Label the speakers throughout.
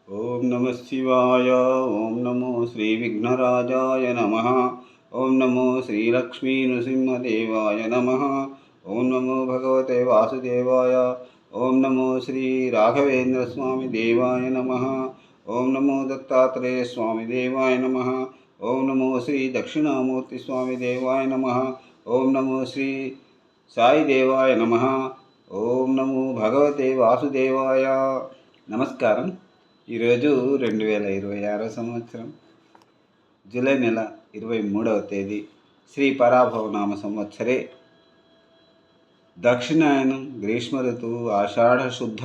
Speaker 1: ఓం నమ శివాయ. ఓం నమో శ్రీ విఘ్నరాజాయ నమ. ఓం నమో శ్రీ లక్ష్మీ నృసింహదేవాయ నమ. ఓం నమో భగవతే వాసుదేవాయ. ఓం నమో శ్రీ రాఘవేంద్ర స్వామి దేవాయ నమ. ఓం నమో దత్తాత్రేయ స్వామి దేవాయ నమ. ఓం నమో శ్రీ దక్షిణామూర్తి స్వామి దేవాయ నమ. ఓం నమో శ్రీ సాయి దేవాయ నమ. ఓం నమో భగవతే వాసుదేవాయ. నమస్కారం. ఈరోజు 2026 సంవత్సరం జూలై నెల 23వ తేదీ శ్రీ పరాభవనామ సంవత్సరే దక్షిణాయనం గ్రీష్మ ఋతువు ఆషాఢ శుద్ధ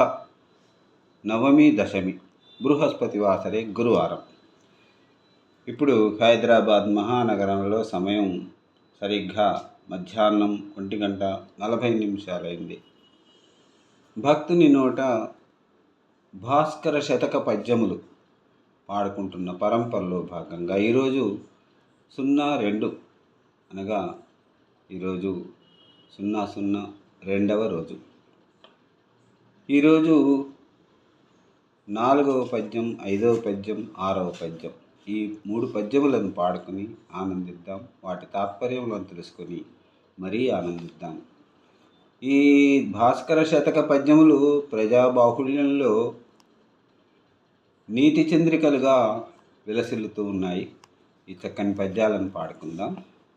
Speaker 1: నవమి దశమి బృహస్పతి వాసరే గురువారం. ఇప్పుడు హైదరాబాద్ మహానగరంలో సమయం సరిగ్గా మధ్యాహ్నం 1:40 భక్తుని నోట భాస్కర శతక పద్యములు పాడుకుంటున్న పరంపరలో భాగంగా ఈరోజు 02 అనగా ఈరోజు 002వ రోజు. ఈరోజు 4వ పద్యం, 5వ పద్యం, 6వ పద్యం, ఈ 3 పద్యములను పాడుకొని ఆనందిద్దాం. వాటి తాత్పర్యములను తెలుసుకొని మరీ ఆనందిద్దాం. ఈ భాస్కర శతక పద్యములు ప్రజాబాహుళ్యంలో నీతి చంద్రికలుగా విలసిల్లుతూ ఉన్నాయి. ఈ చక్కని పద్యాలను పాడుకుందాం,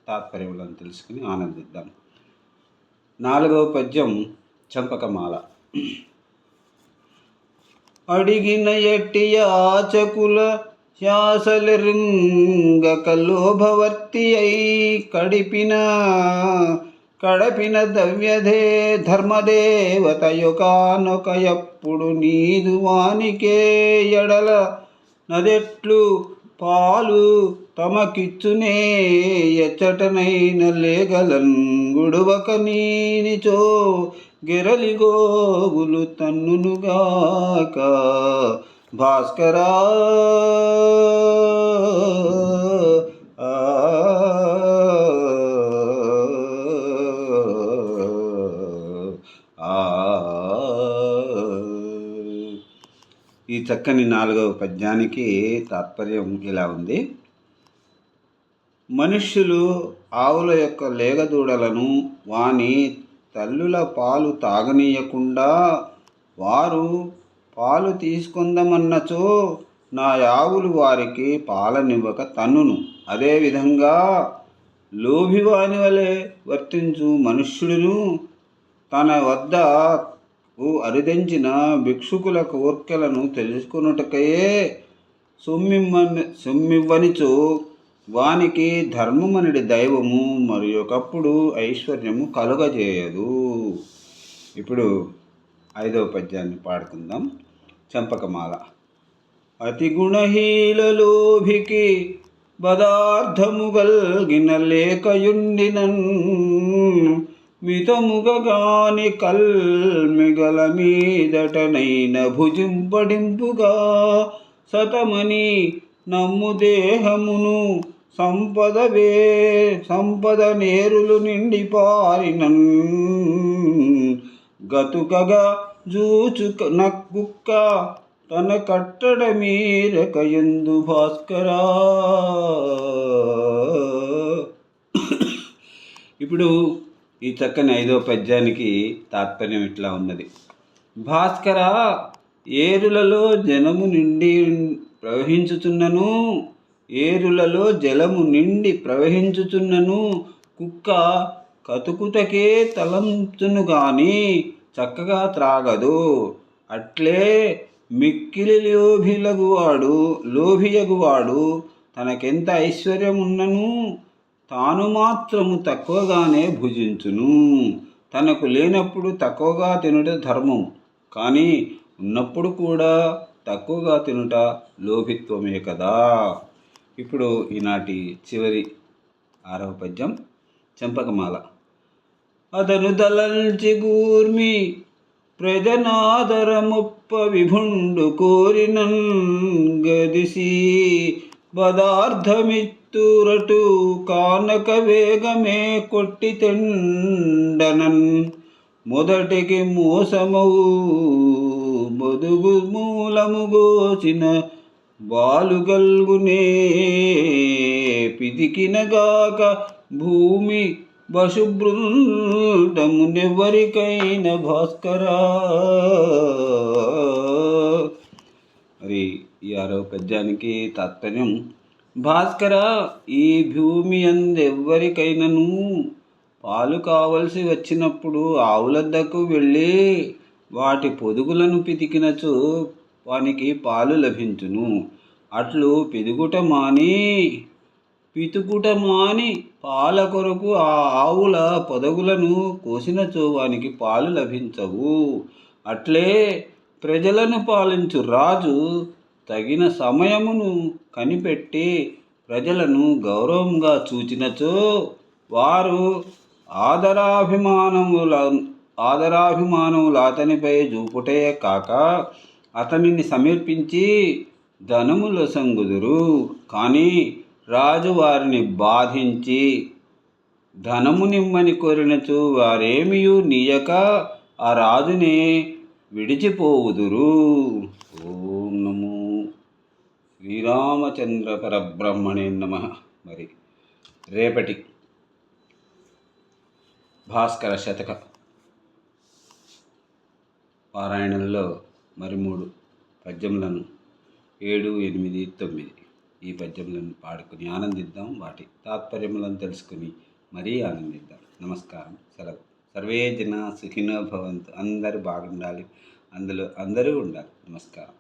Speaker 1: తాత్పర్యములను తెలుసుకుని ఆనందిద్దాం. 4వ పద్యం చంపకమాల. అడిగిన ఎట్టి యాచకుల శాసలరింగక లోభవర్తి అయి కడపిన దవ్యధే ధర్మదేవత యొకానొక ఎప్పుడు నీదు వానికే ఎడల నదెట్లు పాలు తమకిచ్చునే ఎచ్చటనైన లేగలన్ గుడువక నీనిచో గెరలిగోగులు తన్నునుగాక భాస్కరా. ఈ చక్కని 4వ పద్యానికి తాత్పర్యం ఇలా ఉంది. మనుష్యులు ఆవుల యొక్క లేగదూడలను వాని తల్లుల పాలు తాగనీయకుండా వారు పాలు తీసుకుందామన్నచో నా ఆవులు వారికి పాలనివ్వక తన్నును. అదేవిధంగా లోభివాని వలె వర్తించు మనుష్యుడును తన వద్ద అరుదించిన భిక్షుకుల కోర్కెలను తెలుసుకొనుటకయే సొమ్మివ్వనిచో వానికి ధర్మమనుడి దైవము మరి ఒకప్పుడు ఐశ్వర్యము కలుగజేయదు. ఇప్పుడు 5వ పద్యాన్ని పాడుకుందాం. చంపకమాల. అతి గుణహీలలోభికి పదార్థము గల్గిన లేకయుండినన్ మితముగగాని కల్మిగల మీదటనైన భుజింపడింపుగా సతమని నమ్ము దేహమును సంపద నేరులు నిండి పారినన్ గతుకగా జూచుక నక్కుక్క తన కట్టడ మీరకయందు భాస్కరా. ఇప్పుడు ఈ చక్కని 5వ పద్యానికి తాత్పర్యం ఇట్లా ఉన్నది. భాస్కర, ఏరులలో జలము నిండి ప్రవహించుచున్నను కుక్క కతుకుతకే తలంచును గాని చక్కగా త్రాగదు. అట్లే మిక్కిలి లోభియగువాడు తనకెంత ఐశ్వర్యమున్నను తాను మాత్రము తక్కువగానే భుజించును. తనకు లేనప్పుడు తక్కువగా తినుట ధర్మం, కానీ ఉన్నప్పుడు కూడా తక్కువగా తినుట లోభిత్వమే కదా. ఇప్పుడు ఈనాటి చివరి 6వ పద్యం చంపకమాల. అదను దళంచి గూర్మి ప్రజనాదరముప్ప విభుండు కోరినన్ గదిసి పదార్థమిత్తూరటు కానక వేగమే కొట్టి తెండనన్ మొదటికి మోసమవు పొదుగు మూలము గోచిన బాలుగల్గునే పిదికినగాక భూమి వశుబృందమునెవరికైన భాస్కరా. మరి ఈ 6వ పద్యానికి తాత్పర్యం: భాస్కర, ఈ భూమి అందెవ్వరికైనను పాలు కావలసి వచ్చినప్పుడు ఆవులద్దకు వెళ్ళి వాటి పొదుగులను పితికినచో వానికి పాలు లభించును. అట్లు పితుకుట మాని పాల కొరకు ఆ ఆవుల పొదగులను కోసినచో వానికి పాలు లభించవు. అట్లే ప్రజలను పాలించు రాజు తగిన సమయమును కనిపెట్టి ప్రజలను గౌరవంగా చూచినచో వారు ఆదరాభిమానములు అతనిపై చూపుటే కాక అతనిని సమీపించి ధనముల సంగుదురు. కానీ రాజు వారిని బాధించి ధనము నిమ్మని కోరినచో వారేమియూ నీయక ఆ రాజునే విడిచిపోవుదురు. ఓం నమో శ్రీరామచంద్ర పరబ్రహ్మణే నమః. మరి రేపటి భాస్కర శతక పారాయణంలో మరి 3 పద్యములను 7, 8, 9 ఈ పద్యములను పాడుకుని ఆనందిద్దాం. వాటి తాత్పర్యములను తెలుసుకుని మరీ ఆనందిద్దాం. నమస్కారం, సెలవు. సర్వే జన సుఖినో భవంతు. అందరూ బాగుండాలి, అందులో అందరూ ఉండాలి. నమస్కారం.